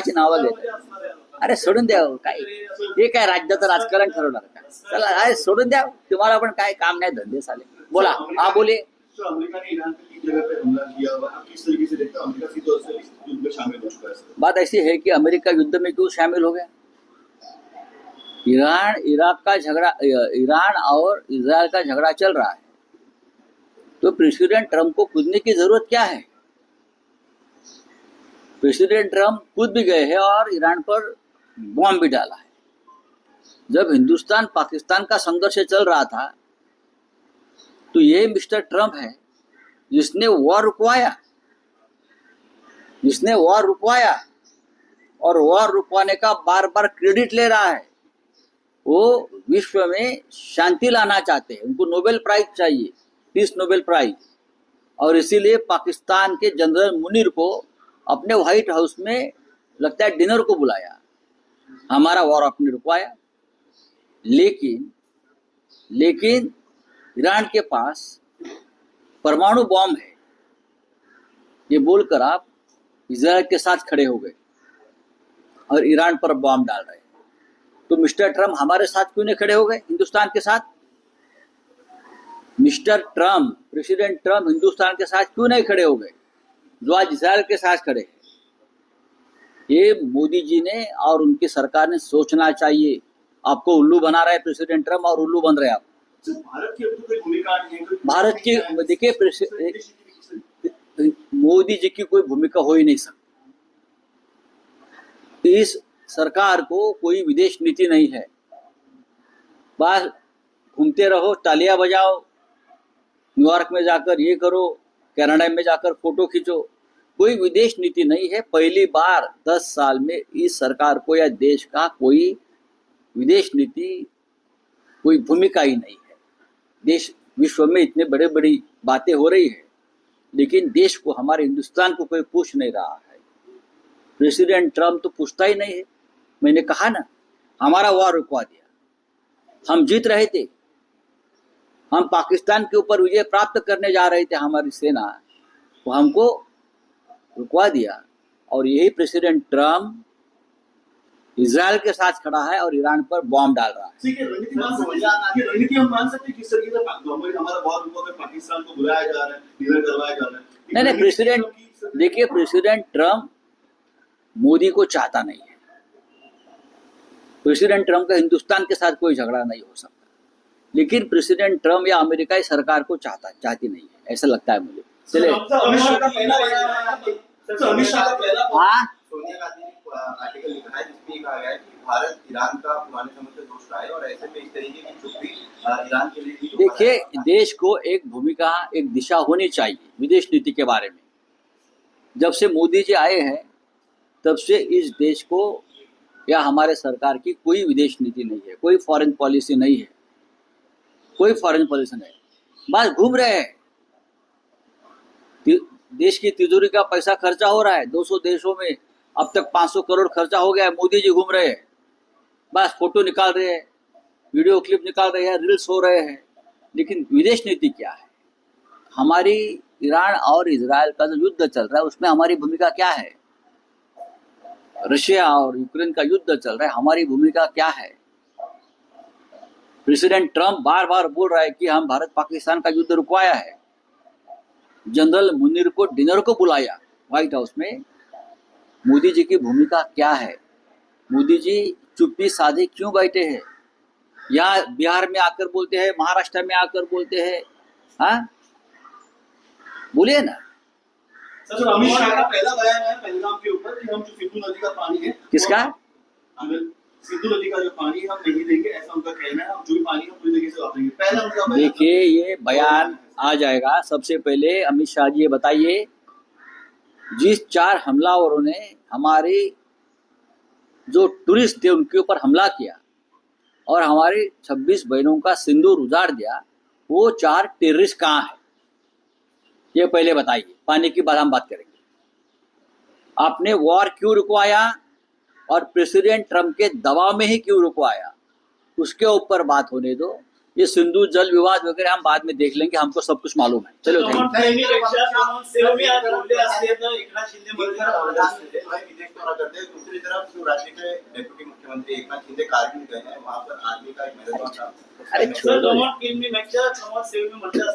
कोणाची नावं घेतात? अरे सोडून द्या हो, काय हे काय राज्याचं राजकारण ठरवणार का? चला अरे सोडून द्या, तुम्हाला पण काय काम नाही, धंदे साले. बोला, हा बोले. तो अमेरिका ने ईरान पे 3 जगह पे हमला किया हुआ, आप किस तरीके से देखते हो? अमेरिका सीधे तौर से इस युद्ध में शामिल हो चुका है। बात ऐसी है कि अमेरिका युद्ध में क्यों शामिल हो गया? ईरान इराक का झगड़ा, ईरान और इजराइल का झगड़ा चल रहा है, तो प्रेसिडेंट ट्रंप को कूदने की जरूरत क्या है? प्रेसिडेंट ट्रंप कूद भी गए हैं और ईरान पर बॉम्ब भी डाला है। जब हिंदुस्तान पाकिस्तान का संघर्ष चल रहा था, तो ये मिस्टर ट्रंप है जिसने वॉर रुकवाया और वॉर रुकवाने का बार बार क्रेडिट ले रहा है। वो विश्व में शांति लाना चाहते हैं, उनको नोबेल प्राइज चाहिए, पीस नोबेल प्राइज, और इसीलिए पाकिस्तान के जनरल मुनीर को अपने व्हाइट हाउस में लगता है डिनर को बुलाया, हमारा वॉर आपने रुकवाया। लेकिन ईरान के पास परमाणु बॉम्ब है, ये बोलकर आप इजराइल के साथ खड़े हो गए और ईरान पर बॉम्ब डाल रहे हैं। तो मिस्टर ट्रंप हमारे साथ क्यों नहीं खड़े हो गए, हिंदुस्तान के साथ? Mister Trump, president Trump Hindustan के साथ क्यों नहीं खड़े हो गए, जो आज इजराइल के साथ खड़े हैं? ये मोदी जी ने और उनकी सरकार ने सोचना चाहिए। आपको उल्लू बना रहा है प्रेसिडेंट ट्रंप, और उल्लू बन रहे हैं आप। भारत की अब कोई भूमिका नहीं है। भारत की देखिए, मोदी जी की कोई भूमिका हो ही नहीं सकती। इस सरकार को कोई विदेश नीति नहीं है। बस घूमते रहो, तालियां बजाओ, न्यूयॉर्क में जाकर ये करो, कनाडा में जाकर फोटो खींचो, कोई विदेश नीति नहीं है। पहली बार 10 साल में इस सरकार को या देश का कोई विदेश नीति, कोई भूमिका ही नहीं है। देश, विश्व में इतने बड़े बड़ी बातें हो रही है, लेकिन देश को, हमारे हिंदुस्तान को कोई पूछ नहीं रहा है। प्रेसिडेंट ट्रंप तो पूछता ही नहीं है। मैंने कहा ना, हमारा वॉर रुकवा दिया, हम जीत रहे थे, हम पाकिस्तान के ऊपर विजय प्राप्त करने जा रहे थे, हमारी सेना, वो हमको रुकवा दिया। और यही प्रेसिडेंट ट्रंप इजराइल के साथ खड़ा है और ईरान पर बॉम्ब डाल रहा है। ठीक है, रणनीति हम मान सकते हैं किस तरीके से हमारा वॉर रुकवा के पाकिस्तान को बुलाया जा रहा है, डिनर करवाया जा रहा है। नहीं, प्रेसिडेंट, देखिए, प्रेसिडेंट ट्रंप मोदी को चाहता नहीं है। प्रेसिडेंट ट्रंप का हिंदुस्तान के साथ कोई झगड़ा नहीं हो सकता, लेकिन प्रेसिडेंट ट्रंप या अमेरिका सरकार को चाहती नहीं है, ऐसा लगता है मुझे। चलिए, अमित शाह का पहला हाँ, सोनिया गांधी ने आर्टिकल लिखा है जिसमें ये कहा गया है कि भारत ईरान का पुराने समय से दोष रहा है और ऐसे में इस तरीके की चुप्पी ईरान के लिए भी। देखिए, देश को एक भूमिका, एक दिशा होनी चाहिए विदेश नीति के बारे में। जब से मोदी जी आए हैं, तब से इस देश को या हमारे सरकार की कोई विदेश नीति नहीं है, कोई फॉरेन पॉलिसी नहीं है, कोई फॉरेन पॉलिसी नहीं, बस घूम रहे हैं। देश की तिजोरी का पैसा खर्चा हो रहा है, 200 देशों में अब तक 500 करोड़ खर्चा हो गया है। मोदी जी घूम रहे हैं, बस फोटो निकाल रहे हैं, वीडियो क्लिप निकाल रहे हैं, रील्स हो रहे हैं, लेकिन विदेश नीति क्या है? हमारी ईरान और इजराइल का जो युद्ध चल रहा है, उसमें हमारी भूमिका क्या है? रशिया और यूक्रेन का युद्ध चल रहा है, हमारी भूमिका क्या है? प्रेसिडेंट ट्रंप बार बार बोल रहा है कि हम भारत पाकिस्तान का युद्ध रुकवाया है, जनरल मुनीर को डिनर को बुलाया व्हाइट हाउस में। मोदी जी की भूमिका क्या है? मोदी जी चुप्पी साधे क्यों बैठे हैं? या बिहार में आकर बोलते हैं, महाराष्ट्र में आकर बोलते हैं, हाँ बोलिए ना। सर, अमित शाह का पहला बयान है पहलगाम के ऊपर कि हम जो सिंधु नदी का पानी है, किसका? सिंधु नदी का जो पानी है हम नहीं देंगे, ऐसा उनका कहना है। हम जो भी पानी है पूरी तरीके से वापरेंगे, पहला उनका बयान। देखिए, ये बयान आ जाएगा। सबसे पहले अमित शाह जी ये बताइए, जिस 4 हमलावरों ने हमारे जो टूरिस्ट थे उनके ऊपर हमला किया और हमारी 26 बहनों का सिंदूर उजाड़ दिया, वो 4 टेररिस्ट कहाँ है? ये पहले बताइए, पानी की बात हम बात करेंगे। आपने वॉर क्यों रुकवाया और प्रेसिडेंट ट्रंप के दबाव में ही क्यों रुकवाया, उसके ऊपर बात होने दो। ये सिंधु जल विवाद वगैरह हम बाद में देख लेंगे, हमको सब कुछ मालूम है। चलो थैंक यू। विदेश दौरा करते हैं, दूसरी तरफ जो राज्य के डेप्यूटी मुख्यमंत्री एकनाथ शिंदे कारगिल गए हैं, वहां पर आर्मी का एक मैराथन था। अरे छोड़ो यार. म्हटलं